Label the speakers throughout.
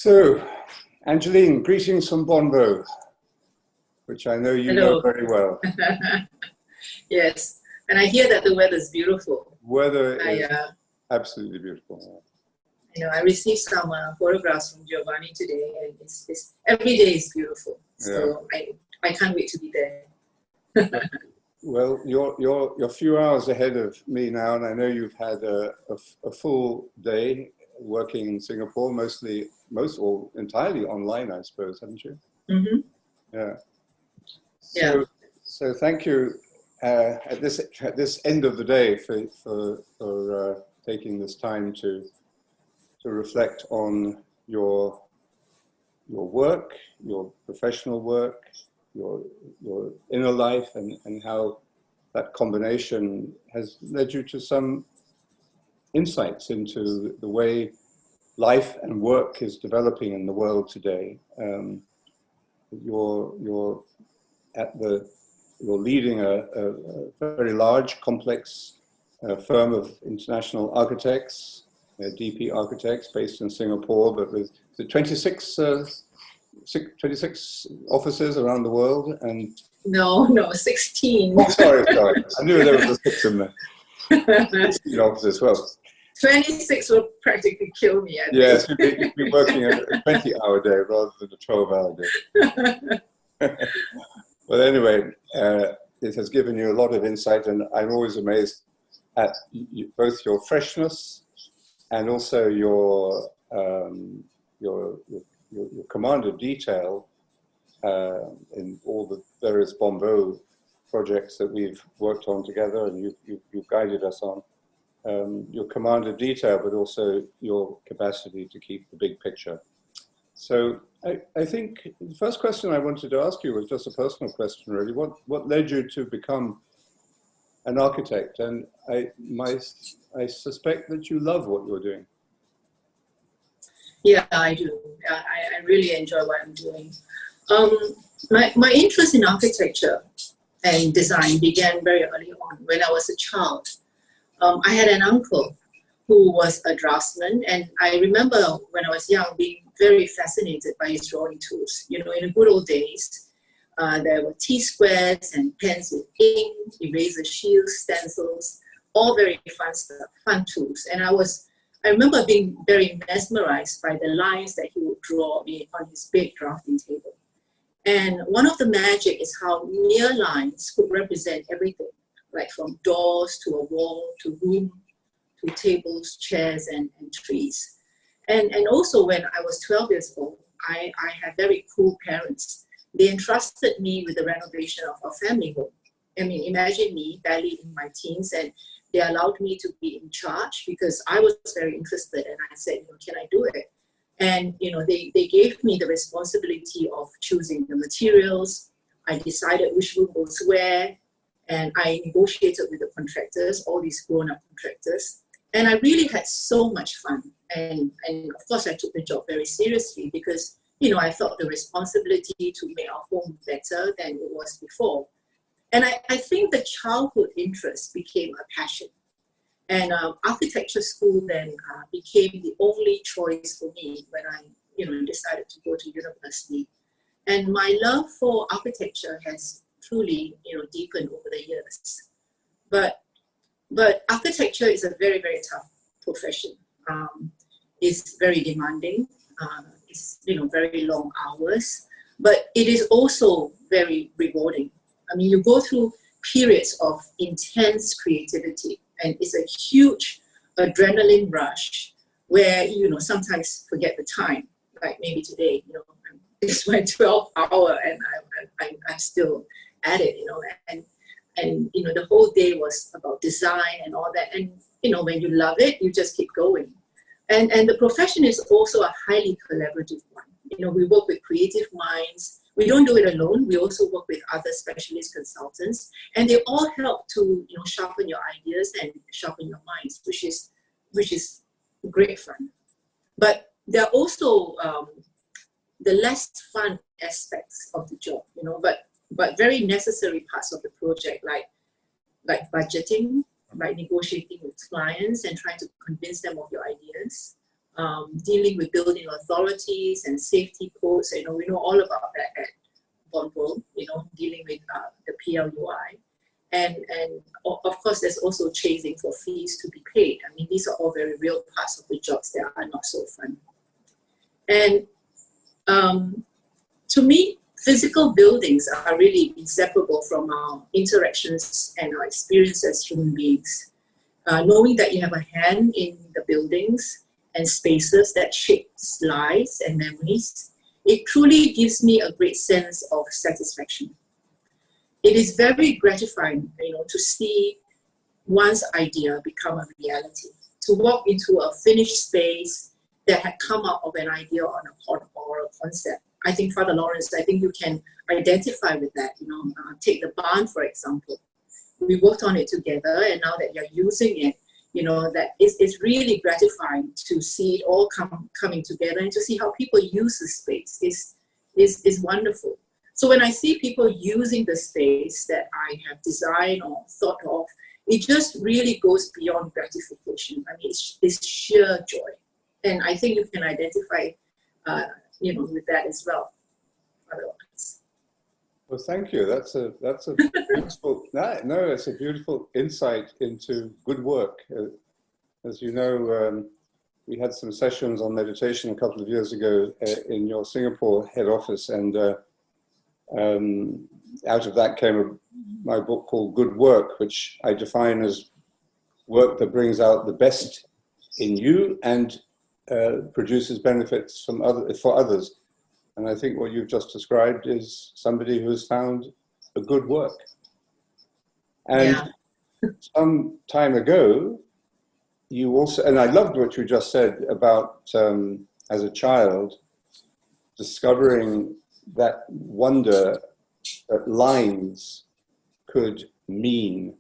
Speaker 1: So, Angelene, greetings from Bonbo, which I know you know very well.
Speaker 2: Yes, and I hear that the weather is beautiful.
Speaker 1: Weather is absolutely beautiful.
Speaker 2: I received some photographs from Giovanni today, and it's every day is beautiful. So yeah. I can't wait to be there.
Speaker 1: Well, you're a few hours ahead of me now, and I know you've had a full day working in Singapore, most or entirely online, I suppose, haven't you?
Speaker 2: Mm-hmm.
Speaker 1: Yeah. So thank you at this end of the day for taking this time to reflect on your work, your professional work, your inner life, and how that combination has led you to some insights into the way life and work is developing in the world today. You're leading a very large, complex firm of international architects, DPA Architects, based in Singapore, but with the 26 offices around the world. And
Speaker 2: no, 16.
Speaker 1: Oh, sorry. I knew there was a 6 in there. 16 offices, well. 26
Speaker 2: will practically kill me.
Speaker 1: Yes, you'd be working a 20-hour day rather than a 12-hour day. Well, anyway, it has given you a lot of insight, and I'm always amazed at both your freshness and also your command of detail in all the various Bonbo projects that we've worked on together, and you've guided us on. Your command of detail, but also your capacity to keep the big picture. So I think the first question I wanted to ask you was just a personal question, really. What led you to become an architect? And I suspect that you love what you're doing.
Speaker 2: Yeah, I do. I really enjoy what I'm doing. My interest in architecture and design began very early on when I was a child. I had an uncle who was a draftsman, and I remember when I was young being very fascinated by his drawing tools. You know, in the good old days, there were T-squares and pens with ink, eraser shields, stencils, all very fun stuff, fun tools. And I remember being very mesmerized by the lines that he would draw on his big drafting table. And one of the magic is how mere lines could represent everything, like from doors to a wall to room to tables, chairs, and trees. And also when I was 12 years old, I had very cool parents. They entrusted me with the renovation of our family home. I mean, imagine me barely in my teens, and they allowed me to be in charge because I was very interested, and I said, can I do it? And they gave me the responsibility of choosing the materials. I decided which room goes where, and I negotiated with the contractors, all these grown-up contractors. And I really had so much fun. And of course, I took the job very seriously because, I felt the responsibility to make our home better than it was before. And I think the childhood interest became a passion. And architecture school then became the only choice for me when I, decided to go to university. And my love for architecture has truly, deepened over the years. But architecture is a very, very tough profession. It's very demanding. It's, very long hours. But it is also very rewarding. I mean, you go through periods of intense creativity, and it's a huge adrenaline rush where, sometimes forget the time. Like maybe today, it's my 12th hour and I'm still at it, and the whole day was about design and all that. And, when you love it, you just keep going. And the profession is also a highly collaborative one. We work with creative minds. We don't do it alone. We also work with other specialist consultants, and they all help to, sharpen your ideas and sharpen your minds, which is great fun. But there are also the less fun aspects of the job, but very necessary parts of the project, like budgeting, like negotiating with clients and trying to convince them of your ideas, dealing with building authorities and safety codes. You know, we know all about that at Bonvo, you know, dealing with the PLUI. And of course, there's also chasing for fees to be paid. I mean, these are all very real parts of the jobs that are not so fun. And to me, physical buildings are really inseparable from our interactions and our experience as human beings. Knowing that you have a hand in the buildings and spaces that shapes lives and memories, it truly gives me a great sense of satisfaction. It is very gratifying, you know, to see one's idea become a reality, to walk into a finished space that had come out of an idea or a concept. I think, Father Lawrence, I think you can identify with that. You know, take the barn, for example. We worked on it together, and now that you're using it, you know, that it's really gratifying to see it all coming together, and to see how people use the space is wonderful. So when I see people using the space that I have designed or thought of, it just really goes beyond gratification. I mean, it's sheer joy. And I think you can identify, you know, with that as well. Otherwise.
Speaker 1: Well, thank you. That's a beautiful, no, it's a beautiful insight into good work. As you know, we had some sessions on meditation a couple of years ago in your Singapore head office, and out of that came my book called Good Work, which I define as work that brings out the best in you and produces benefits for others. And I think what you've just described is somebody who's found a good work. And some time ago, you also, and I loved what you just said about, as a child, discovering that wonder that lines could mean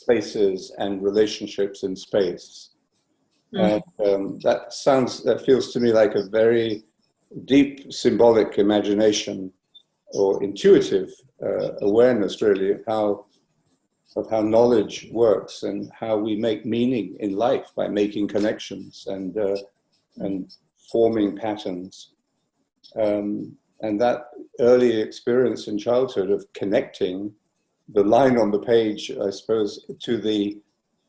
Speaker 1: places and relationships in space. And that feels to me like a very deep symbolic imagination or intuitive awareness, really, of how knowledge works and how we make meaning in life by making connections and forming patterns. And that early experience in childhood of connecting the line on the page, I suppose, to the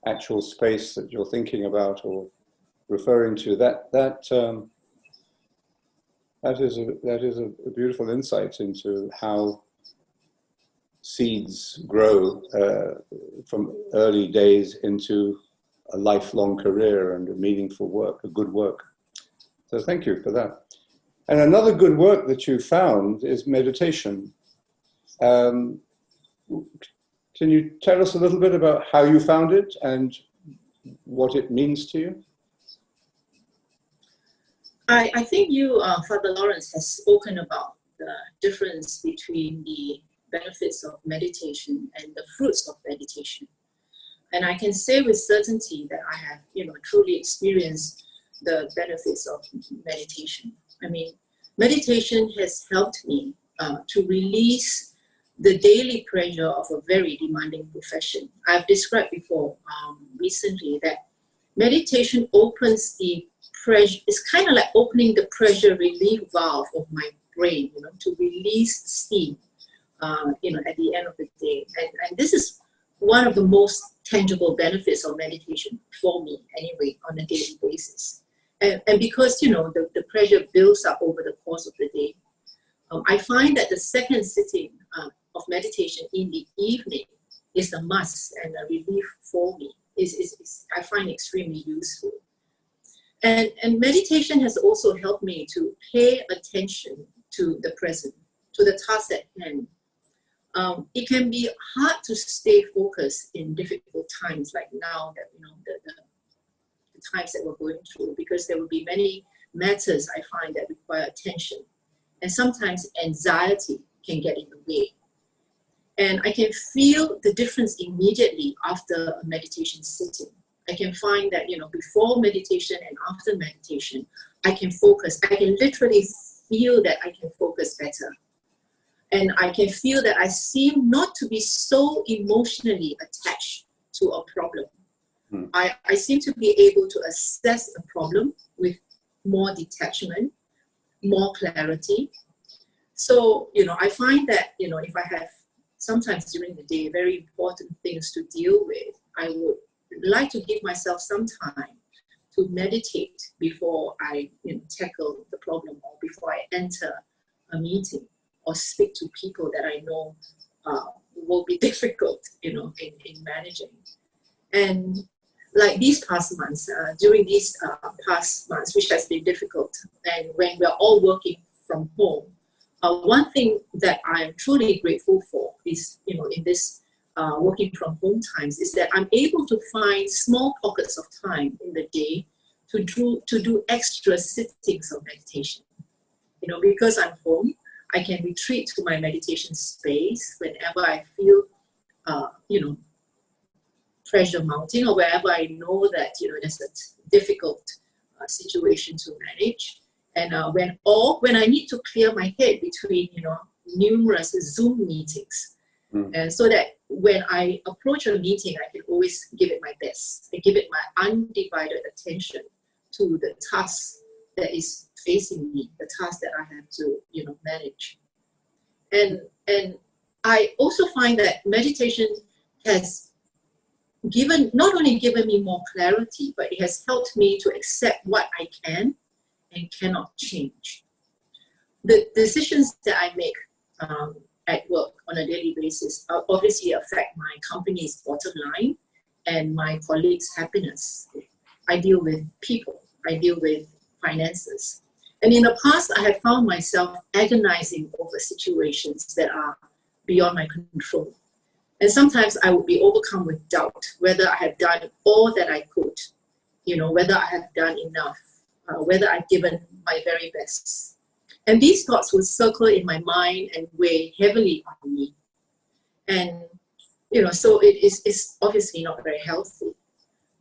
Speaker 1: actual space that you're thinking about or referring to, that is a beautiful insight into how seeds grow from early days into a lifelong career and a meaningful work, a good work. So thank you for that. And another good work that you found is meditation. Can you tell us a little bit about how you found it and what it means to you?
Speaker 2: I think you, Father Lawrence, has spoken about the difference between the benefits of meditation and the fruits of meditation. And I can say with certainty that I have, you know, truly experienced the benefits of meditation. I mean, meditation has helped me to release the daily pressure of a very demanding profession. I've described before recently that meditation opens the pressure. It's kind of like opening the pressure relief valve of my brain, you know, to release steam, you know, at the end of the day. And this is one of the most tangible benefits of meditation for me, anyway, on a daily basis. And because, you know, the pressure builds up over the course of the day, I find that the second sitting of meditation in the evening is a must and a relief for me. I find extremely useful. And meditation has also helped me to pay attention to the present, to the task at hand. It can be hard to stay focused in difficult times like now that, you know, the times that we're going through, because there will be many matters I find that require attention. And sometimes anxiety can get in the way. And I can feel the difference immediately after a meditation sitting. I can find that, you know, before meditation and after meditation, I can focus. I can literally feel that I can focus better. And I can feel that I seem not to be so emotionally attached to a problem. I seem to be able to assess a problem with more detachment, more clarity. So, I find that, if I have sometimes during the day very important things to deal with, I would like to give myself some time to meditate before I tackle the problem, or before I enter a meeting or speak to people that I know will be difficult, in managing. And like these past months, during these past months, which has been difficult, and when we're all working from home, one thing that I'm truly grateful for is, in this working from home times, is that I'm able to find small pockets of time in the day to do extra sittings of meditation. Because I'm home, I can retreat to my meditation space whenever I feel, pressure mounting, or wherever I know that, there's a difficult situation to manage. And when I need to clear my head between, numerous Zoom meetings. And so that when I approach a meeting, I can always give it my best. I give it my undivided attention to the task that is facing me, the task that I have to, manage. And I also find that meditation has not only given me more clarity, but it has helped me to accept what I can and cannot change. The decisions that I make at work on a daily basis obviously affect my company's bottom line and my colleagues' happiness. I deal with people, I deal with finances. And in the past, I have found myself agonizing over situations that are beyond my control. And sometimes I would be overcome with doubt whether I have done all that I could, whether I have done enough, whether I've given my very best. And these thoughts would circle in my mind and weigh heavily on me. And, so it's obviously not very healthy.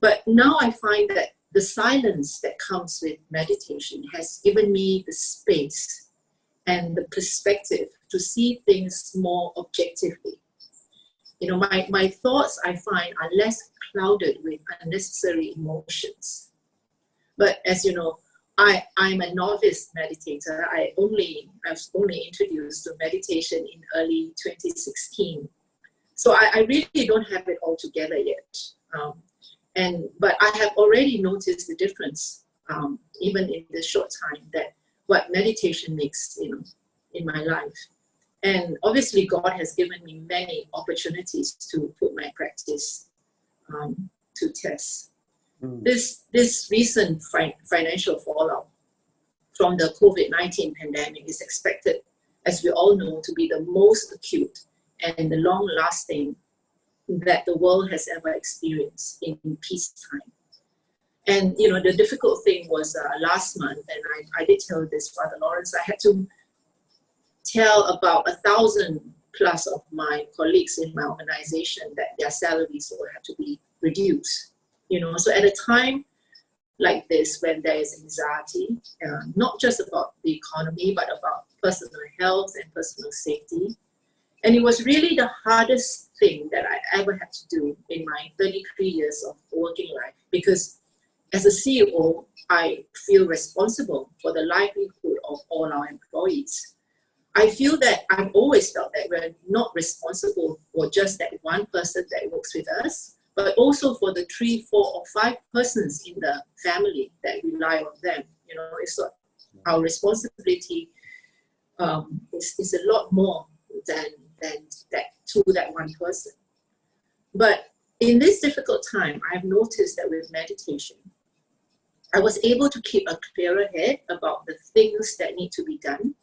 Speaker 2: But now I find that the silence that comes with meditation has given me the space and the perspective to see things more objectively. My thoughts, I find, are less clouded with unnecessary emotions. But as you know, I'm a novice meditator. I was only introduced to meditation in early 2016. So I really don't have it all together yet. But I have already noticed the difference, even in this short time, that what meditation makes, in my life. And obviously, God has given me many opportunities to put my practice to test. This recent financial fallout from the COVID-19 pandemic is expected, as we all know, to be the most acute and the long-lasting that the world has ever experienced in peacetime. And, the difficult thing was last month, and I did tell this, Father Lawrence, I had to tell about 1,000 plus of my colleagues in my organization that their salaries will have to be reduced. So at a time like this, when there is anxiety, not just about the economy, but about personal health and personal safety. And it was really the hardest thing that I ever had to do in my 33 years of working life, because as a CEO, I feel responsible for the livelihood of all our employees. I feel that I've always felt that we're not responsible for just that one person that works with us, but also for the 3, 4, or 5 persons in the family that rely on them. It's our responsibility is a lot more than that to that one person. But in this difficult time, I've noticed that with meditation, I was able to keep a clearer head about the things that need to be done.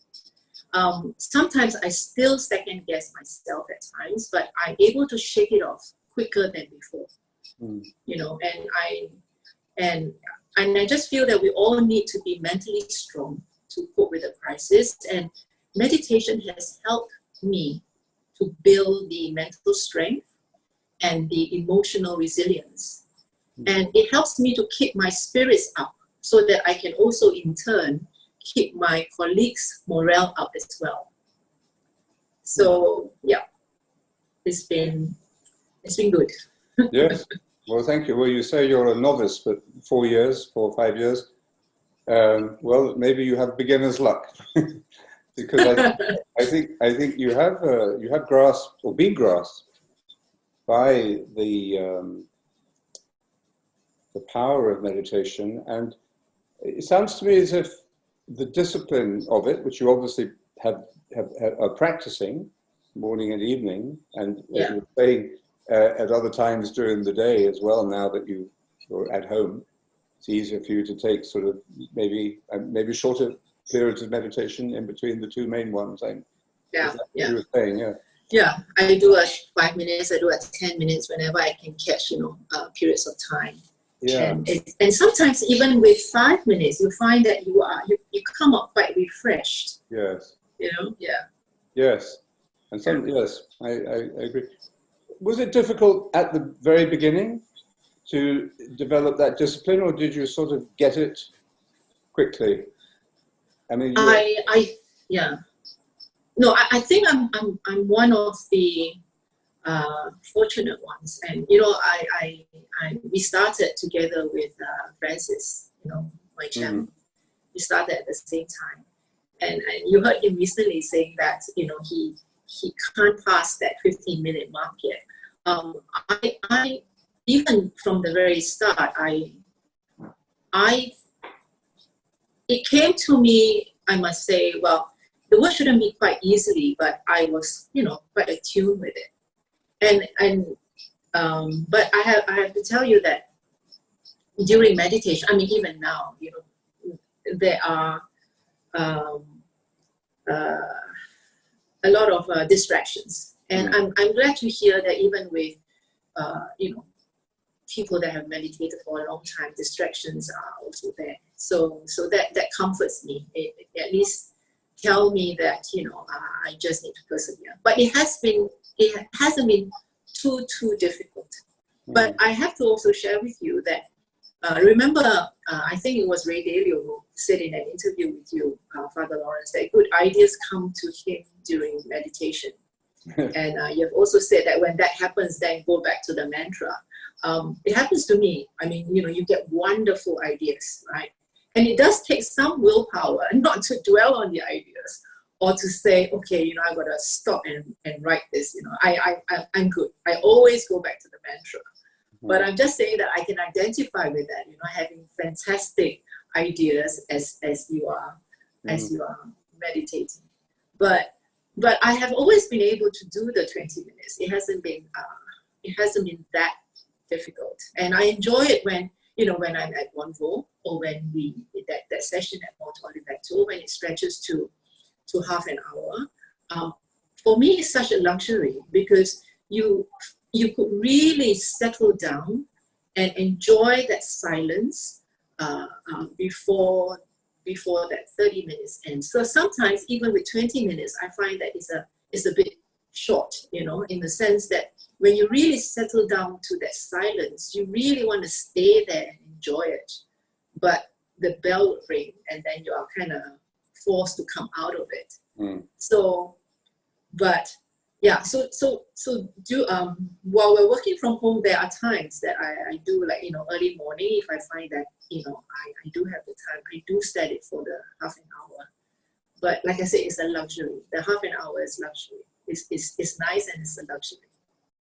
Speaker 2: Sometimes I still second guess myself at times, but I'm able to shake it off quicker than before. And I just feel that we all need to be mentally strong to cope with the crisis. And meditation has helped me to build the mental strength and the emotional resilience. And it helps me to keep my spirits up so that I can also in turn keep my colleagues' morale up as well. So yeah, it's been good.
Speaker 1: Yes. Well, thank you. Well, you say you're a novice, but 4 or 5 years. Well, maybe you have beginner's luck, because I think you have grasped or been grasped by the power of meditation, and it sounds to me as if the discipline of it, which you obviously are practicing morning and evening, and as you were saying, at other times during the day as well, now that you're at home, it's easier for you to take sort of maybe shorter periods of meditation in between the two main ones.
Speaker 2: Yeah.
Speaker 1: You were saying, yeah.
Speaker 2: Yeah, I do at 5 minutes, I do at 10 minutes whenever I can catch, periods of time.
Speaker 1: Yeah.
Speaker 2: And sometimes even with 5 minutes, you find that you come up quite refreshed.
Speaker 1: Yes.
Speaker 2: Yeah.
Speaker 1: Yes. And yes, I agree. Was it difficult at the very beginning to develop that discipline, or did you sort of get it quickly? I mean,
Speaker 2: no, I think I'm one of the fortunate ones, and we started together with Francis, my chairman. We started at the same time, and you heard him recently saying that he can't pass that 15-minute mark yet. I even from the very start, it came to me, I must say, well, the word shouldn't be quite easily, but I was, quite attuned with it. But I have to tell you that during meditation, I mean, even now, there are a lot of distractions, and I'm glad to hear that even with, people that have meditated for a long time, distractions are also there. So that comforts me. It at least tell me that I just need to persevere. But it hasn't been too difficult. But I have to also share with you that remember, I think it was Ray Dalio who said in an interview with you, Father Lawrence, that good ideas come to him during meditation. And you've also said that when that happens, then go back to the mantra. It happens to me. I mean, you get wonderful ideas, right? And it does take some willpower not to dwell on the ideas or to say, okay, I got to stop and write this. I'm good. I always go back to the mantra. But I'm just saying that I can identify with that, having fantastic ideas as you are meditating. But I have always been able to do the 20 minutes. It hasn't been that difficult, and I enjoy it when I'm at One Vo, or when that session at Mont Oliveto, when it stretches to half an hour. For me, it's such a luxury, because you could really settle down and enjoy that silence before that 30 minutes ends. So sometimes even with 20 minutes, I find that it's a bit short, in the sense that when you really settle down to that silence, you really want to stay there and enjoy it. But the bell would ring, and then you are kind of forced to come out of it. So while we're working from home, there are times that I do, like, early morning, if I find that, I do have the time, I do set it for the half an hour. But like I said, it's a luxury. The half an hour is luxury. It's nice, and it's a luxury.